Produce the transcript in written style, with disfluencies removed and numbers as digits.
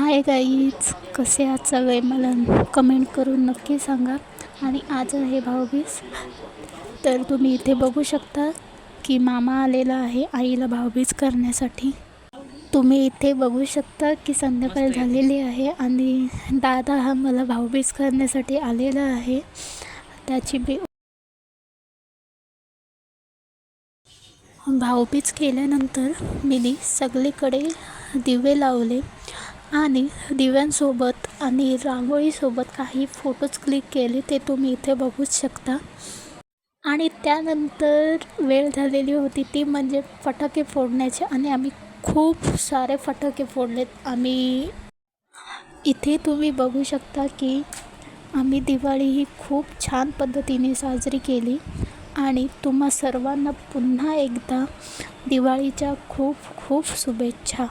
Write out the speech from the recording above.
Hi guys, कसे आहात सगळे? मला कमेंट करून नक्की सांगा. आणि आज आहे भाऊबीज. तर तुम्ही इथे बघू शकता की मामा आलेला आहे आईला भाऊबीज करण्यासाठी. तुम्ही इथे बघू शकता की संध्याकाळ झालेली आहे आणि दादा हा मला भाऊबीज करण्यासाठी आलेला आहे. त्याची भाऊबीज केल्यानंतर मी सगळीकडे दिवे लावले आणि दिव्यांसोबत आणि रांगोळीसोबत काही फोटोज क्लिक केले, ते तुम्ही इथे बघूच शकता. आणि त्यानंतर वेळ झालेली होती ती म्हणजे फटाके फोडण्याचे आणि आम्ही खूप सारे फटाके फोडलेत. इथे तुम्ही बघू शकता की आम्ही दिवाळी ही खूप छान पद्धतीने साजरी केली. आणि तुम्हा सर्वांना पुन्हा एकदा दिवाळीच्या खूप खूप शुभेच्छा.